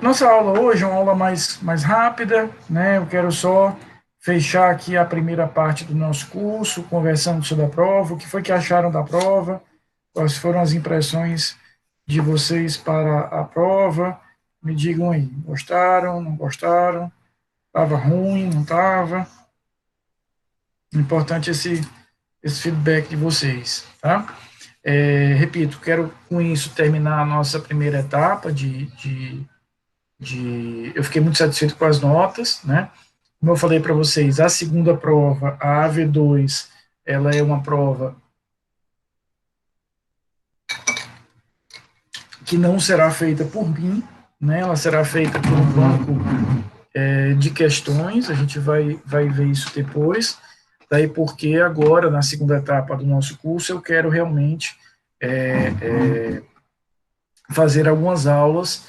Nossa aula hoje é uma aula mais rápida, né? Eu quero só fechar aqui a primeira parte do nosso curso, conversando sobre a prova, o que foi que acharam da prova, quais foram as impressões de vocês para a prova, me digam aí, gostaram, não gostaram, estava ruim, não estava, importante esse feedback de vocês, tá? Repito, quero com isso terminar a nossa primeira etapa eu fiquei muito satisfeito com as notas, né? Como eu falei para vocês, a segunda prova, a AV2, ela é uma prova que não será feita por mim, né? Ela será feita por um banco de questões, a gente vai ver isso depois, daí porque agora, na segunda etapa do nosso curso, eu quero realmente é, é, fazer algumas aulas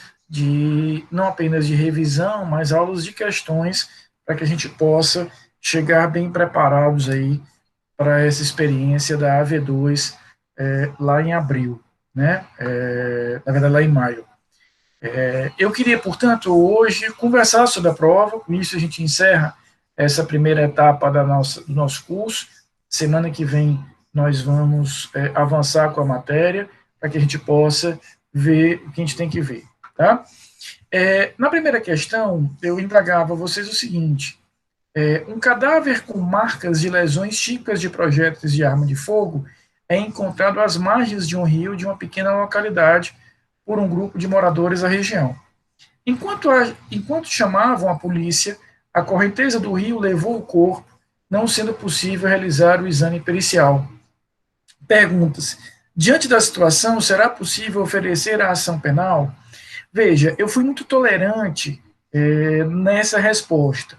não apenas de revisão, mas aulas de questões, para que a gente possa chegar bem preparados aí para essa experiência da AV2 lá em abril, né? Na verdade, lá em maio. Eu queria, portanto, hoje conversar sobre a prova, com isso a gente encerra essa primeira etapa do nosso curso. Semana que vem nós vamos avançar com a matéria, para que a gente possa ver o que a gente tem que ver. Tá? Na primeira questão, eu indagava a vocês o seguinte: um cadáver com marcas de lesões típicas de projéteis de arma de fogo é encontrado às margens de um rio de uma pequena localidade por um grupo de moradores da região. Enquanto chamavam a polícia, a correnteza do rio levou o corpo, não sendo possível realizar o exame pericial. Perguntas: diante da situação, será possível oferecer a ação penal? Veja, eu fui muito tolerante nessa resposta,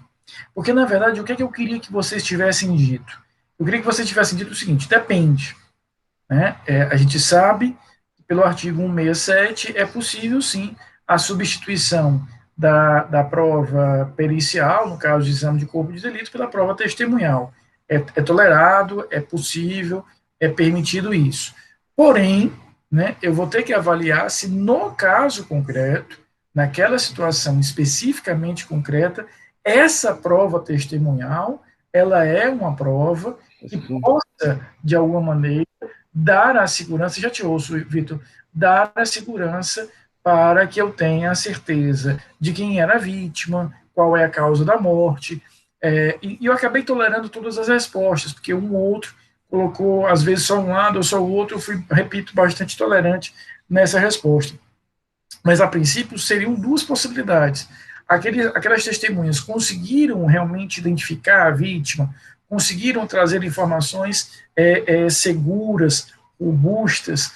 porque na verdade o que, é que eu queria que vocês tivessem dito? Eu queria que vocês tivessem dito o seguinte: depende. Né? A gente sabe que pelo artigo 167 é possível sim a substituição da prova pericial, no caso de exame de corpo de delito, pela prova testemunhal. É tolerado, é possível, é permitido isso. Porém, né, eu vou ter que avaliar se no caso concreto, naquela situação especificamente concreta, essa prova testemunhal, ela é uma prova que possa, de alguma maneira, dar a segurança, já te ouço, Vitor, dar a segurança para que eu tenha a certeza de quem era a vítima, qual é a causa da morte. E eu acabei tolerando todas as respostas, porque um ou outro colocou, às vezes, só um lado ou só o outro, eu fui, repito, bastante tolerante nessa resposta. Mas, a princípio, seriam duas possibilidades. Aquelas testemunhas conseguiram realmente identificar a vítima, conseguiram trazer informações seguras, robustas,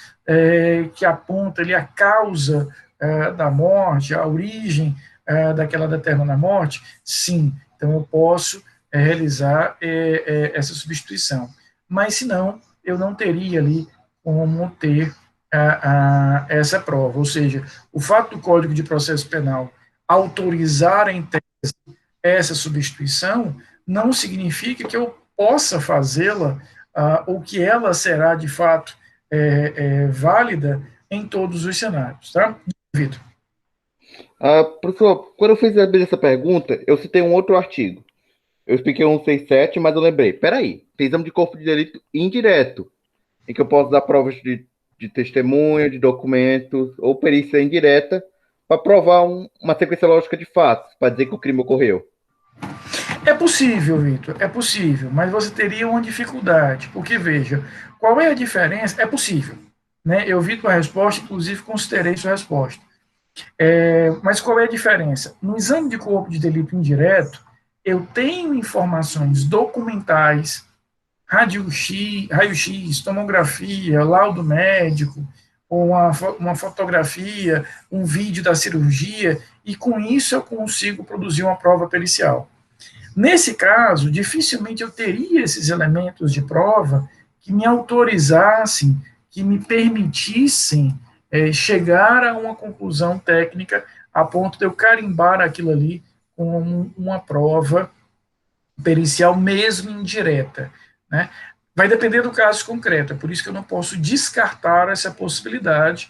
que apontam ali a causa da morte, a origem daquela determinada morte? Sim, então eu posso realizar essa substituição. Mas, se não, eu não teria ali como ter essa prova. Ou seja, o fato do Código de Processo Penal autorizar em tese essa substituição não significa que eu possa fazê-la ou que ela será de fato válida em todos os cenários, tá? Vitor. Professor, quando eu fiz essa pergunta, eu citei um outro artigo. Eu expliquei o 167, mas eu lembrei. Peraí, tem exame de corpo de delito indireto, em que eu posso dar provas de testemunha, de documentos, ou perícia indireta, para provar uma sequência lógica de fatos, para dizer que o crime ocorreu. É possível, Vitor, é possível, mas você teria uma dificuldade, porque veja, qual é a diferença? É possível, né? Eu vi tua resposta, inclusive considerei sua resposta. Mas qual é a diferença? No exame de corpo de delito indireto, eu tenho informações documentais, raio-x, tomografia, laudo médico, ou uma fotografia, um vídeo da cirurgia, e com isso eu consigo produzir uma prova pericial. Nesse caso, dificilmente eu teria esses elementos de prova que me autorizassem, que me permitissem chegar a uma conclusão técnica a ponto de eu carimbar aquilo ali como uma prova pericial, mesmo indireta. Né? Vai depender do caso concreto, é por isso que eu não posso descartar essa possibilidade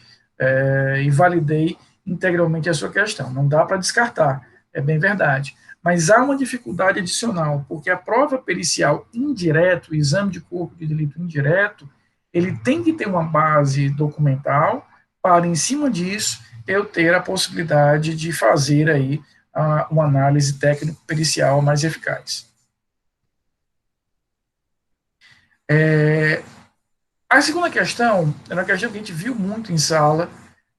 e validei integralmente a sua questão, não dá para descartar, é bem verdade. Mas há uma dificuldade adicional, porque a prova pericial indireta, o exame de corpo de delito indireto, ele tem que ter uma base documental para, em cima disso, eu ter a possibilidade de fazer aí uma análise técnico-pericial mais eficaz. A segunda questão é uma questão que a gente viu muito em sala,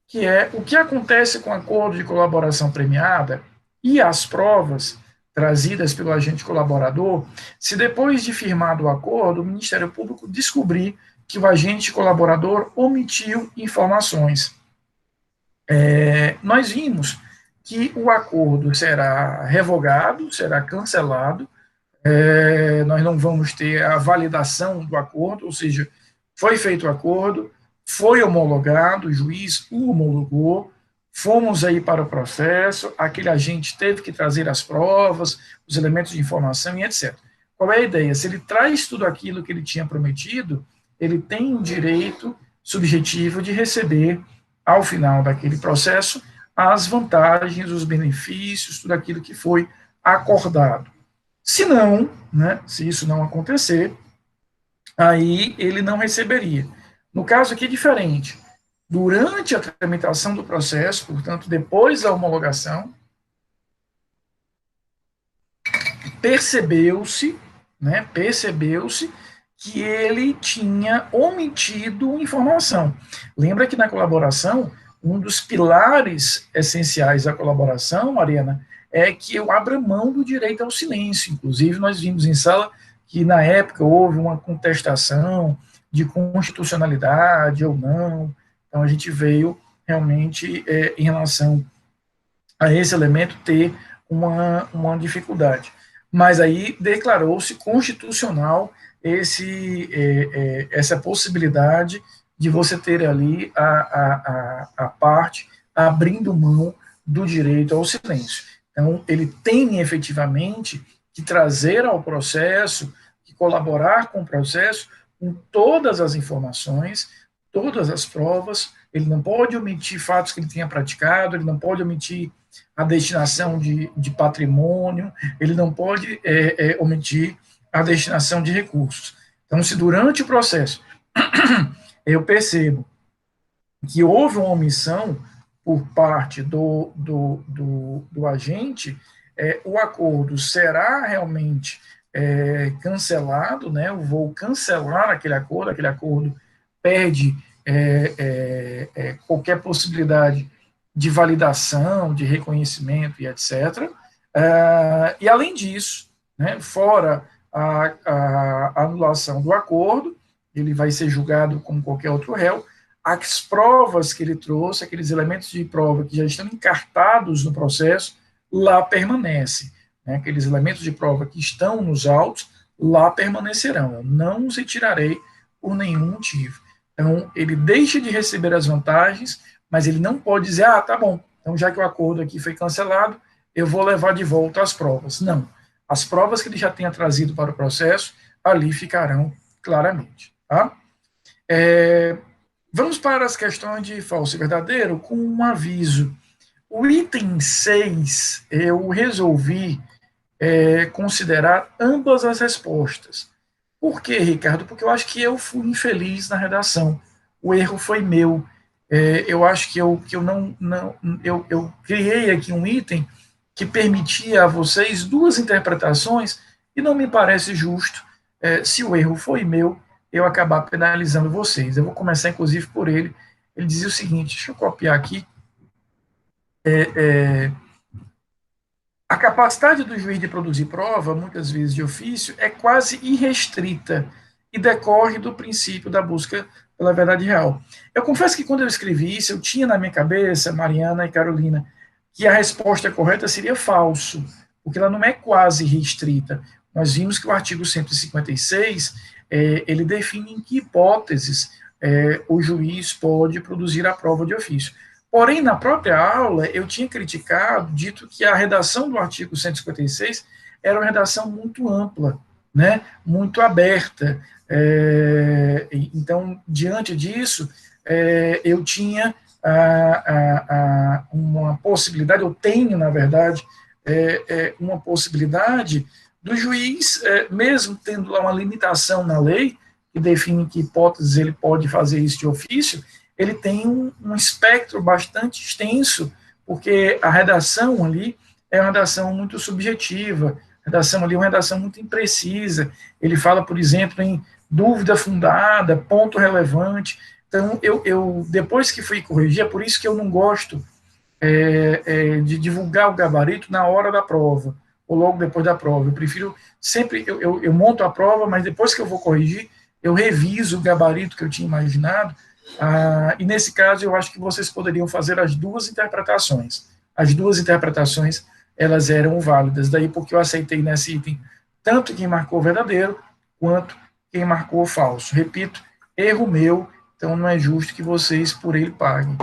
que é o que acontece com o acordo de colaboração premiada e as provas trazidas pelo agente colaborador, se depois de firmado o acordo, o Ministério Público descobrir que o agente colaborador omitiu informações. Nós vimos que o acordo será revogado, será cancelado, nós não vamos ter a validação do acordo, ou seja, foi feito o acordo, foi homologado, o juiz o homologou, fomos aí para o processo, aquele agente teve que trazer as provas, os elementos de informação e etc. Qual é a ideia? Se ele traz tudo aquilo que ele tinha prometido, ele tem o direito subjetivo de receber, ao final daquele processo, as vantagens, os benefícios, tudo aquilo que foi acordado. Se não, né, se isso não acontecer, aí ele não receberia. No caso aqui é diferente. Durante a tramitação do processo, portanto, depois da homologação, percebeu-se que ele tinha omitido informação. Lembra que na colaboração, um dos pilares essenciais da colaboração, Mariana, é que eu abra mão do direito ao silêncio. Inclusive, nós vimos em sala que, na época, houve uma contestação de constitucionalidade ou não. Então, a gente veio realmente, em relação a esse elemento, ter uma dificuldade. Mas aí declarou-se constitucional essa possibilidade de você ter ali a parte abrindo mão do direito ao silêncio. Então, ele tem efetivamente que trazer ao processo, que colaborar com o processo, com todas as informações, todas as provas. Ele não pode omitir fatos que ele tenha praticado, ele não pode omitir a destinação de patrimônio, ele não pode omitir a destinação de recursos. Então, se durante o processo eu percebo que houve uma omissão por parte do agente, o acordo será realmente cancelado, né? Eu vou cancelar aquele acordo perde qualquer possibilidade de validação, de reconhecimento e etc. E, além disso, né, fora a anulação do acordo, ele vai ser julgado como qualquer outro réu, as provas que ele trouxe, aqueles elementos de prova que já estão encartados no processo, lá permanecem. Né, aqueles elementos de prova que estão nos autos, lá permanecerão. Eu não os retirarei por nenhum motivo. Então, ele deixa de receber as vantagens, mas ele não pode dizer, tá bom, então já que o acordo aqui foi cancelado, eu vou levar de volta as provas. Não. As provas que ele já tenha trazido para o processo, ali ficarão claramente. Tá? Vamos para as questões de falso e verdadeiro com um aviso. O item 6, eu resolvi considerar ambas as respostas. Por quê, Ricardo? Porque eu acho que eu fui infeliz na redação. O erro foi meu. Eu acho que eu criei aqui um item que permitia a vocês duas interpretações e não me parece justo, se o erro foi meu, eu acabar penalizando vocês. Eu vou começar, inclusive, por ele. Ele dizia o seguinte, deixa eu copiar aqui. A capacidade do juiz de produzir prova, muitas vezes de ofício, é quase irrestrita e decorre do princípio da busca pela verdade real. Eu confesso que quando eu escrevi isso, eu tinha na minha cabeça, Mariana e Carolina, que a resposta correta seria falso, porque ela não é quase restrita. Nós vimos que o artigo 156, ele define em que hipóteses o juiz pode produzir a prova de ofício. Porém, na própria aula, eu tinha criticado, dito que a redação do artigo 156 era uma redação muito ampla, né, muito aberta. Então, diante disso, eu tinha uma possibilidade, eu tenho, na verdade, uma possibilidade do juiz, mesmo tendo lá uma limitação na lei, que define que hipóteses ele pode fazer isso de ofício, ele tem um espectro bastante extenso, porque a redação ali é uma redação muito subjetiva, a redação ali é uma redação muito imprecisa, ele fala, por exemplo, em dúvida fundada, ponto relevante. Então, eu depois que fui corrigir, é por isso que eu não gosto de divulgar o gabarito na hora da prova, ou logo depois da prova. Eu prefiro sempre, eu monto a prova, mas depois que eu vou corrigir, eu reviso o gabarito que eu tinha imaginado, e nesse caso eu acho que vocês poderiam fazer as duas interpretações. As duas interpretações, elas eram válidas, daí porque eu aceitei nesse item tanto quem marcou verdadeiro, quanto quem marcou falso. Repito, erro meu, então não é justo que vocês por ele paguem.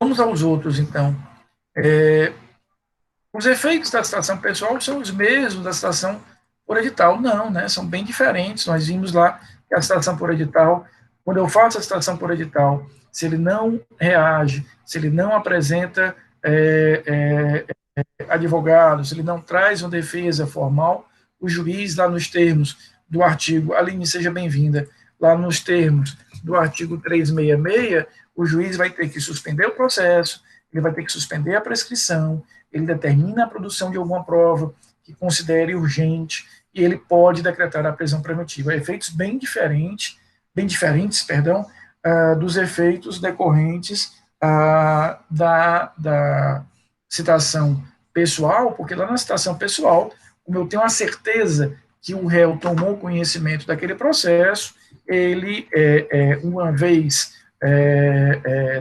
Vamos aos outros, então. Os efeitos da citação pessoal são os mesmos da citação por edital? Não, né? São bem diferentes. Nós vimos lá que a citação por edital, quando eu faço a citação por edital, se ele não reage, se ele não apresenta advogado, se ele não traz uma defesa formal, o juiz, lá nos termos do artigo, Aline, seja bem-vinda, lá nos termos do artigo 366, o juiz vai ter que suspender o processo, ele vai ter que suspender a prescrição, ele determina a produção de alguma prova que considere urgente, e ele pode decretar a prisão preventiva. Efeitos bem diferentes, dos efeitos decorrentes da citação pessoal, porque lá na citação pessoal, como eu tenho a certeza que o réu tomou conhecimento daquele processo, ele, uma vez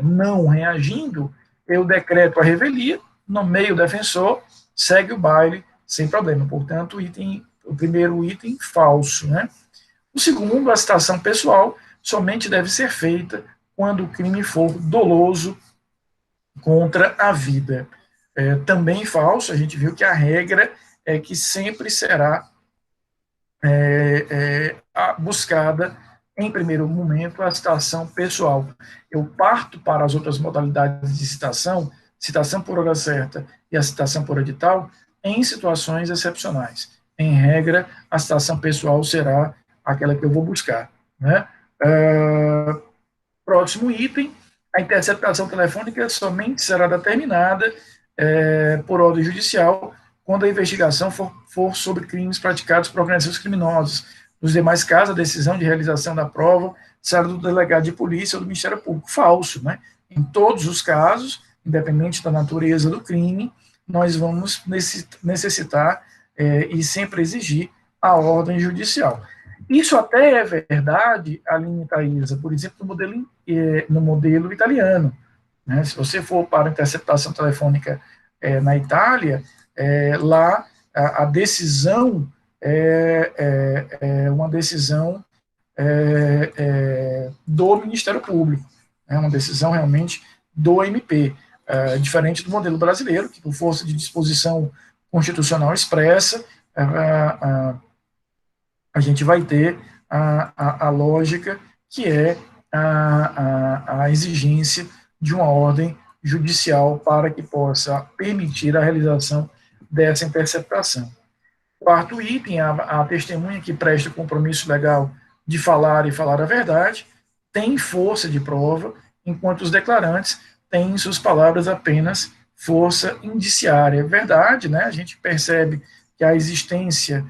não reagindo, eu decreto a revelia, nomeio o defensor, segue o baile sem problema. Portanto, o primeiro item, falso. Né? O segundo, a citação pessoal, somente deve ser feita quando o crime for doloso contra a vida. Também falso, a gente viu que a regra é que sempre será buscada, em primeiro momento, a citação pessoal. Eu parto para as outras modalidades de citação por hora certa e a citação por edital, em situações excepcionais. Em regra, a citação pessoal será aquela que eu vou buscar. Né? Próximo item, a interceptação telefônica somente será determinada por ordem judicial quando a investigação for sobre crimes praticados por organizações criminosas. Nos demais casos, a decisão de realização da prova será do delegado de polícia ou do Ministério Público. Falso, né? Em todos os casos, independente da natureza do crime, nós vamos necessitar e sempre exigir a ordem judicial. Isso até é verdade, Aline e Thaisa, por exemplo, no modelo italiano. Né? Se você for para a interceptação telefônica na Itália, lá a decisão é uma decisão do Ministério Público, é uma decisão realmente do MP, diferente do modelo brasileiro, que por força de disposição constitucional expressa, a gente vai ter a lógica que é a exigência de uma ordem judicial para que possa permitir a realização dessa interceptação. Quarto item, a testemunha que presta o compromisso legal de falar e falar a verdade tem força de prova, enquanto os declarantes têm em suas palavras apenas força indiciária. É verdade, né? A gente percebe que a existência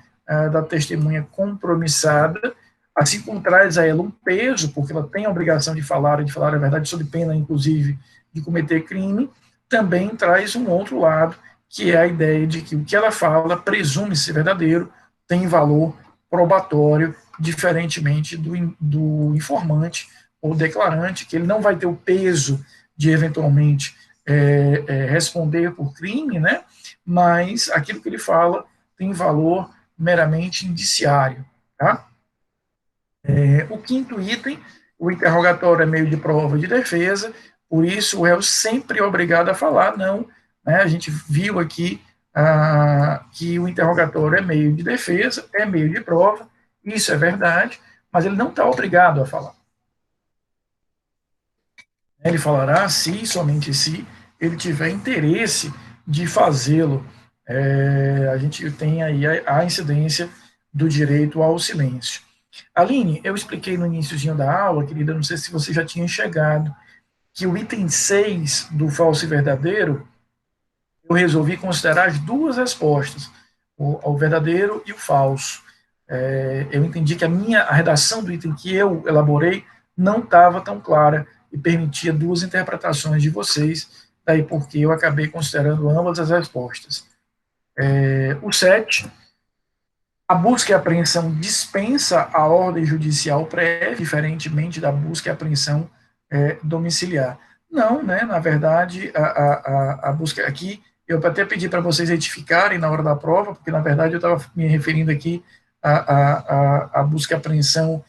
da testemunha compromissada, assim como traz a ela um peso, porque ela tem a obrigação de falar e de falar a verdade, sob pena, inclusive, de cometer crime, também traz um outro lado, que é a ideia de que o que ela fala presume ser verdadeiro, tem valor probatório, diferentemente do informante ou declarante, que ele não vai ter o peso de, eventualmente, responder por crime, né? Mas aquilo que ele fala tem valor meramente indiciário. Tá? O quinto item, o interrogatório é meio de prova de defesa, por isso o réu sempre é obrigado a falar, não. Né? A gente viu aqui que o interrogatório é meio de defesa, é meio de prova, isso é verdade, mas ele não está obrigado a falar. Ele falará se, somente se, ele tiver interesse de fazê-lo. A gente tem aí a incidência do direito ao silêncio. Aline, eu expliquei no iníciozinho da aula, querida, não sei se você já tinha chegado, que o item 6 do falso e verdadeiro, eu resolvi considerar as duas respostas, o verdadeiro e o falso. Eu entendi que a redação do item que eu elaborei não estava tão clara e permitia duas interpretações de vocês, daí porque eu acabei considerando ambas as respostas. O 7, a busca e apreensão dispensa a ordem judicial prévia, diferentemente da busca e apreensão domiciliar. Não, né? Na verdade, a busca aqui, eu até pedi para vocês retificarem na hora da prova, porque na verdade eu estava me referindo aqui à busca e apreensão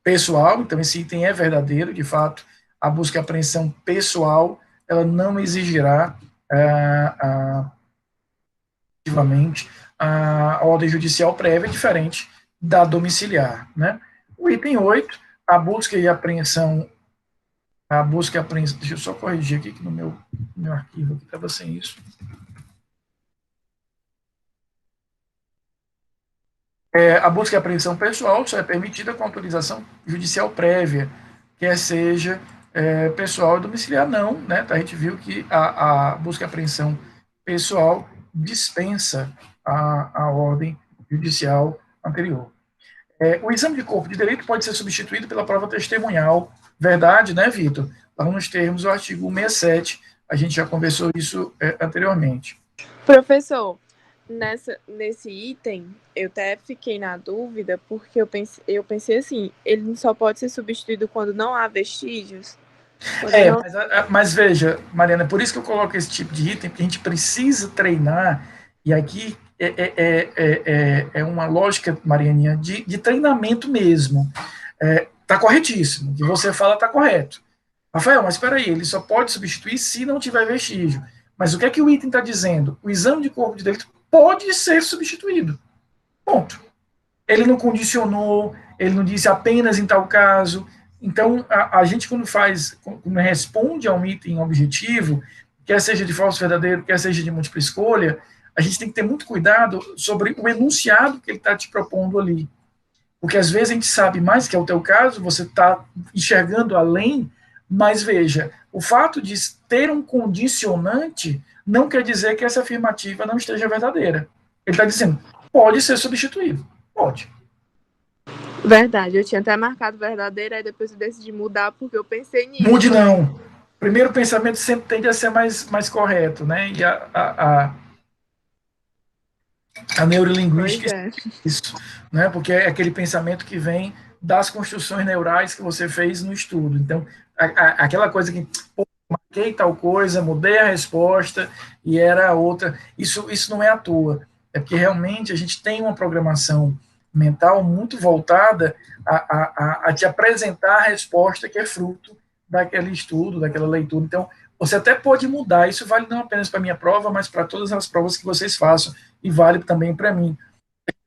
pessoal, então esse item é verdadeiro, de fato, a busca e apreensão pessoal, ela não exigirá efetivamente a ordem judicial prévia é diferente da domiciliar, né? O item 8, a busca e apreensão, deixa eu só corrigir aqui que no meu arquivo aqui estava sem isso. A busca e apreensão pessoal só é permitida com autorização judicial prévia, quer seja pessoal ou domiciliar, não, né? A gente viu que a busca e apreensão pessoal dispensa a ordem judicial anterior. O exame de corpo de delito pode ser substituído pela prova testemunhal. Verdade, né, Vitor? Lá nos termos do artigo 167, a gente já conversou isso anteriormente. Professor, nesse item, eu até fiquei na dúvida, porque eu pensei assim, ele só pode ser substituído quando não há vestígios? Mas veja, Mariana, é por isso que eu coloco esse tipo de item, porque a gente precisa treinar, e aqui é uma lógica, Marianinha, de treinamento mesmo. Está corretíssimo, o que você fala está correto. Rafael, mas espera aí, ele só pode substituir se não tiver vestígio. Mas o que o item está dizendo? O exame de corpo de delito pode ser substituído. Ponto. Ele não condicionou, ele não disse apenas em tal caso. Então, a gente, quando responde a um item objetivo, quer seja de falso verdadeiro, quer seja de múltipla escolha, a gente tem que ter muito cuidado sobre o enunciado que ele está te propondo ali. Porque às vezes a gente sabe mais, que é o teu caso, você está enxergando além, mas veja, o fato de ter um condicionante não quer dizer que essa afirmativa não esteja verdadeira. Ele está dizendo, pode ser substituído. Pode. Verdade, eu tinha até marcado verdadeira, aí depois eu decidi mudar porque eu pensei nisso. Mude não. Primeiro pensamento sempre tende a ser mais correto, né? E a neurolinguística isso, né? Porque é aquele pensamento que vem das construções neurais que você fez no estudo. Então, aquela coisa que marquei tal coisa, mudei a resposta e era outra. Isso não é à toa. É porque realmente a gente tem uma programação mental muito voltada a te apresentar a resposta que é fruto daquele estudo, daquela leitura. Então, você até pode mudar. Isso vale não apenas para a minha prova, mas para todas as provas que vocês façam e vale também para mim.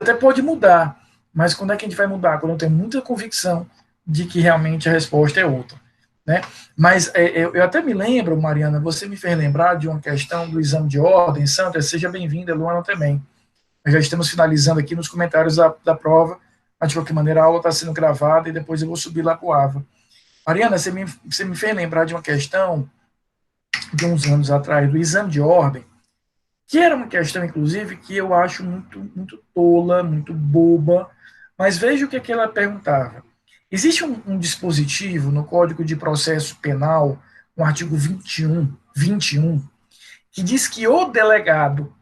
Até pode mudar, mas quando é que a gente vai mudar? Quando eu tenho muita convicção de que realmente a resposta é outra. Né? Mas eu até me lembro, Mariana, você me fez lembrar de uma questão do exame de ordem. Sandra, seja bem-vinda, Luana também. Nós já estamos finalizando aqui nos comentários da prova, mas de qualquer maneira a aula está sendo gravada e depois eu vou subir lá para o AVA. Mariana, você me fez lembrar de uma questão de uns anos atrás, do exame de ordem, que era uma questão, inclusive, que eu acho muito tola, muito boba, mas veja o que ela perguntava. Existe um dispositivo no Código de Processo Penal, no artigo 21, que diz que o delegado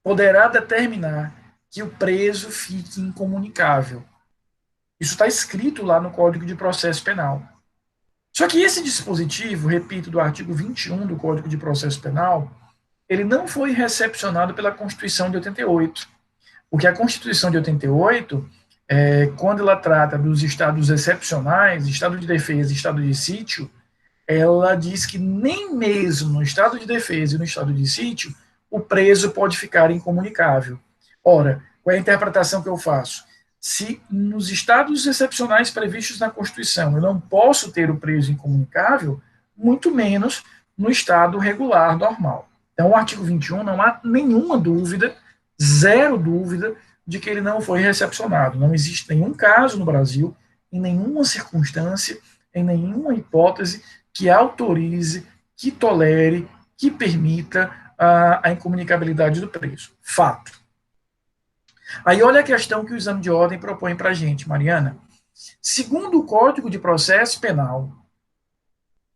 poderá determinar que o preso fique incomunicável. Isso está escrito lá no Código de Processo Penal. Só que esse dispositivo, repito, do artigo 21 do Código de Processo Penal, ele não foi recepcionado pela Constituição de 88. Porque a Constituição de 88, quando ela trata dos estados excepcionais, estado de defesa e estado de sítio, ela diz que nem mesmo no estado de defesa e no estado de sítio, o preso pode ficar incomunicável. Ora, qual é a interpretação que eu faço? se nos estados excepcionais previstos na Constituição eu não posso ter o preso incomunicável, muito menos no estado regular normal. Então, o artigo 21 não há nenhuma dúvida, zero dúvida, de que ele não foi recepcionado. Não existe nenhum caso no Brasil, em nenhuma circunstância, em nenhuma hipótese que autorize, que tolere, que permita a incomunicabilidade do preso. Fato. Aí olha a questão que o exame de ordem propõe para a gente, Mariana. Segundo o Código de Processo Penal,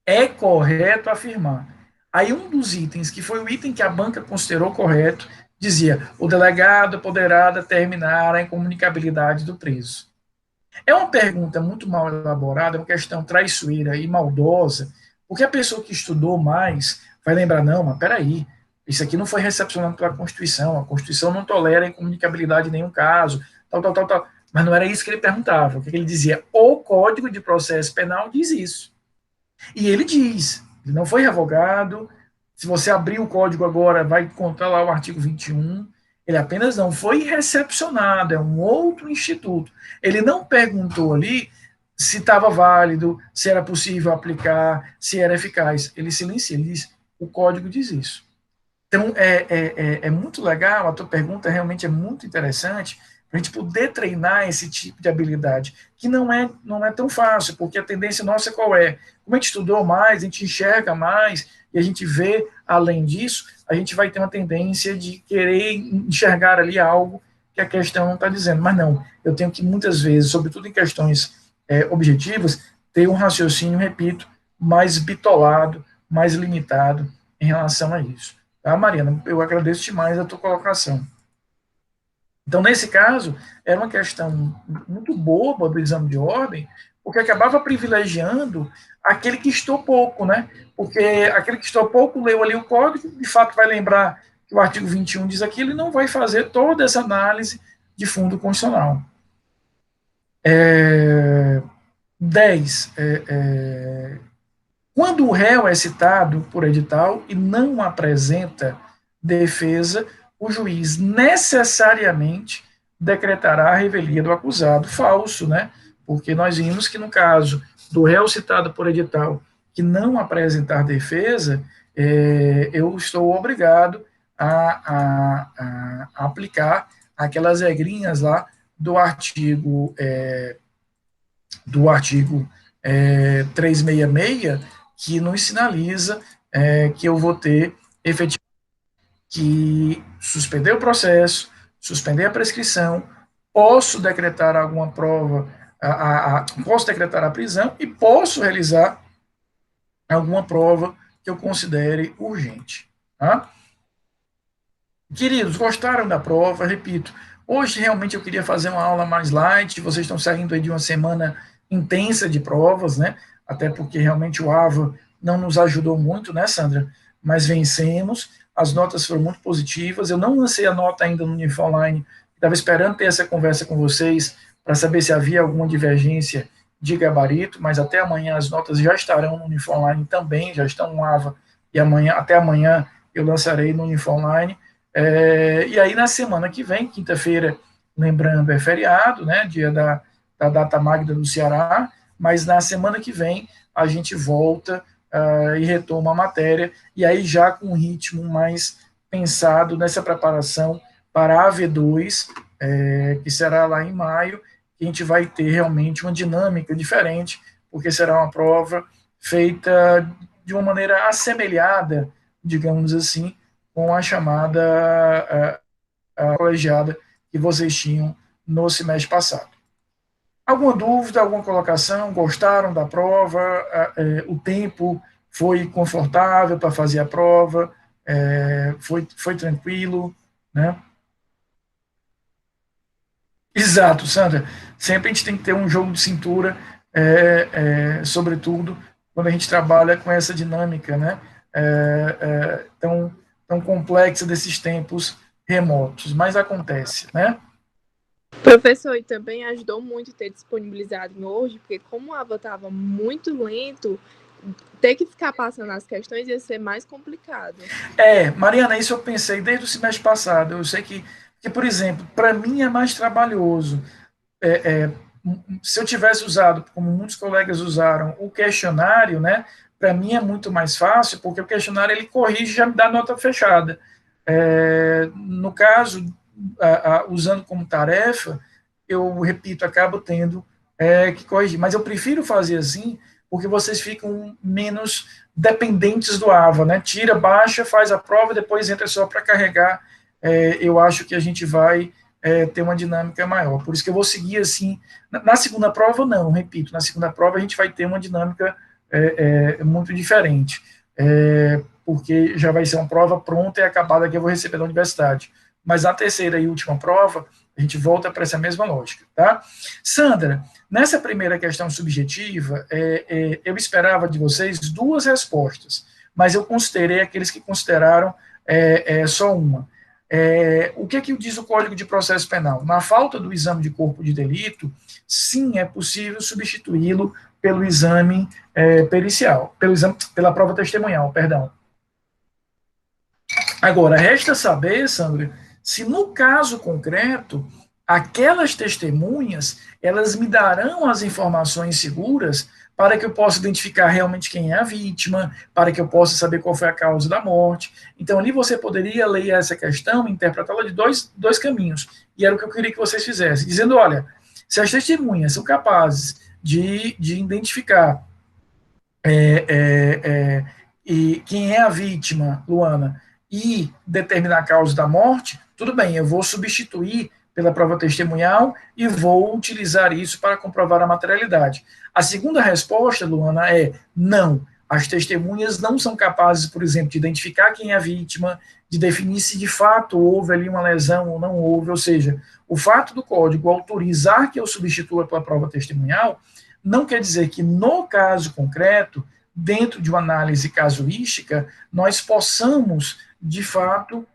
é correto afirmar. Aí um dos itens, que foi o item que a banca considerou correto, dizia: o delegado poderá determinar a incomunicabilidade do preso. É uma pergunta muito mal elaborada, é uma questão traiçoeira e maldosa, porque a pessoa que estudou mais vai lembrar: não, mas peraí, isso aqui não foi recepcionado pela Constituição, a Constituição não tolera a incomunicabilidade em nenhum caso, tal. Mas não era isso que ele perguntava. O que ele dizia? O Código de Processo Penal diz isso. E ele diz, ele não foi revogado. Se você abrir o código agora, vai encontrar lá o artigo 21. Ele apenas não foi recepcionado, é um outro instituto. Ele não perguntou ali se estava válido, se era possível aplicar, se era eficaz. Ele silencia, ele diz: o código diz isso. Então, é muito legal, a tua pergunta realmente é muito interessante, para a gente poder treinar esse tipo de habilidade, que não é tão fácil, porque a tendência nossa qual é? Como a gente estudou mais, a gente enxerga mais, e a gente vê além disso, a gente vai ter uma tendência de querer enxergar ali algo que a questão não está dizendo. Mas não, eu tenho que muitas vezes, sobretudo em questões objetivas, ter um raciocínio, repito, mais bitolado, mais limitado em relação a isso. Tá, Mariana? Eu agradeço demais a tua colocação. Então, nesse caso, era uma questão muito boba do exame de ordem, porque acabava privilegiando aquele que estudou pouco, né? Porque aquele que estudou pouco leu ali o código, de fato vai lembrar que o artigo 21 diz aquilo e não vai fazer toda essa análise de fundo constitucional. 10. Quando o réu é citado por edital e não apresenta defesa, o juiz necessariamente decretará a revelia do acusado. Falso, né? Porque nós vimos que no caso do réu citado por edital que não apresentar defesa, eu estou obrigado a aplicar aquelas regrinhas lá do artigo 366, que nos sinaliza que eu vou ter efetivamente que suspender o processo, suspender a prescrição, posso decretar alguma prova, posso decretar a prisão e posso realizar alguma prova que eu considere urgente. Tá? Queridos, gostaram da prova? Repito, hoje realmente eu queria fazer uma aula mais light, vocês estão saindo aí de uma semana intensa de provas, né? Até porque realmente o AVA não nos ajudou muito, né, Sandra? Mas vencemos, as notas foram muito positivas. Eu não lancei a nota ainda no Unif Online, estava esperando ter essa conversa com vocês para saber se havia alguma divergência de gabarito, mas até amanhã as notas já estarão no Unif Online também, já estão no AVA, e até amanhã eu lançarei no Unif Online. E aí na semana que vem, quinta-feira, lembrando, é feriado, né, dia da data magna do Ceará, mas na semana que vem a gente volta e retoma a matéria, e aí já com um ritmo mais pensado nessa preparação para a AV2, que será lá em maio, que a gente vai ter realmente uma dinâmica diferente, porque será uma prova feita de uma maneira assemelhada, digamos assim, com a chamada colegiada que vocês tinham no semestre passado. Alguma dúvida, alguma colocação? Gostaram da prova? O tempo foi confortável para fazer a prova? Foi tranquilo? Né? Exato, Sandra. Sempre a gente tem que ter um jogo de cintura, sobretudo quando a gente trabalha com essa dinâmica, né? Tão complexa desses tempos remotos, mas acontece, né? Professor, e também ajudou muito ter disponibilizado hoje, porque como o AVA estava muito lento, ter que ficar passando as questões ia ser mais complicado. Mariana, isso eu pensei desde o semestre passado. Eu sei que por exemplo, para mim é mais trabalhoso se eu tivesse usado, como muitos colegas usaram, o questionário, né, para mim é muito mais fácil, porque o questionário ele corrige e já me dá nota fechada. No caso, usando como tarefa, eu repito, acabo tendo que corrigir. Mas eu prefiro fazer assim, porque vocês ficam menos dependentes do AVA, né? Tira, baixa, faz a prova, depois entra só para carregar. Eu acho que a gente vai ter uma dinâmica maior. Por isso que eu vou seguir assim. Na segunda prova, não, repito, na segunda prova a gente vai ter uma dinâmica muito diferente. Porque já vai ser uma prova pronta e acabada que eu vou receber da universidade. Mas a terceira e última prova, a gente volta para essa mesma lógica, tá? Sandra, nessa primeira questão subjetiva, eu esperava de vocês duas respostas, mas eu considerei aqueles que consideraram só uma. O que diz o Código de Processo Penal? Na falta do exame de corpo de delito, sim, é possível substituí-lo pelo exame pericial, pela prova testemunhal, perdão. Agora, resta saber, Sandra, se no caso concreto, aquelas testemunhas, elas me darão as informações seguras para que eu possa identificar realmente quem é a vítima, para que eu possa saber qual foi a causa da morte. Então, ali você poderia ler essa questão, interpretá-la de dois caminhos. E era o que eu queria que vocês fizessem, dizendo, olha, se as testemunhas são capazes de identificar e quem é a vítima, Luana, e determinar a causa da morte, tudo bem, eu vou substituir pela prova testemunhal e vou utilizar isso para comprovar a materialidade. A segunda resposta, Luana, é não. As testemunhas não são capazes, por exemplo, de identificar quem é a vítima, de definir se de fato houve ali uma lesão ou não houve, ou seja, o fato do código autorizar que eu substitua pela prova testemunhal não quer dizer que no caso concreto, dentro de uma análise casuística, nós possamos, de fato,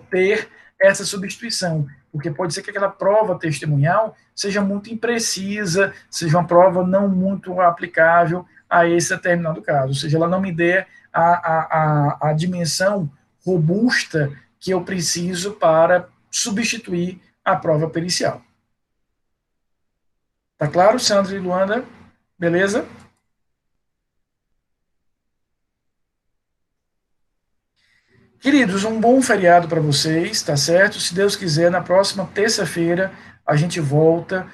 ter essa substituição, porque pode ser que aquela prova testemunhal seja muito imprecisa, seja uma prova não muito aplicável a esse determinado caso, ou seja, ela não me dê a dimensão robusta que eu preciso para substituir a prova pericial. Tá claro, Sandra e Luanda? Beleza? Queridos, um bom feriado para vocês, tá certo? Se Deus quiser, na próxima terça-feira a gente volta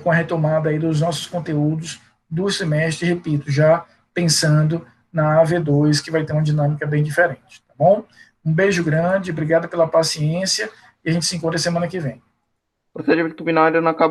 com a retomada aí dos nossos conteúdos do semestre, repito, já pensando na AV2, que vai ter uma dinâmica bem diferente, tá bom? Um beijo grande, obrigado pela paciência e a gente se encontra semana que vem. O procedimento criminal ainda não acabou.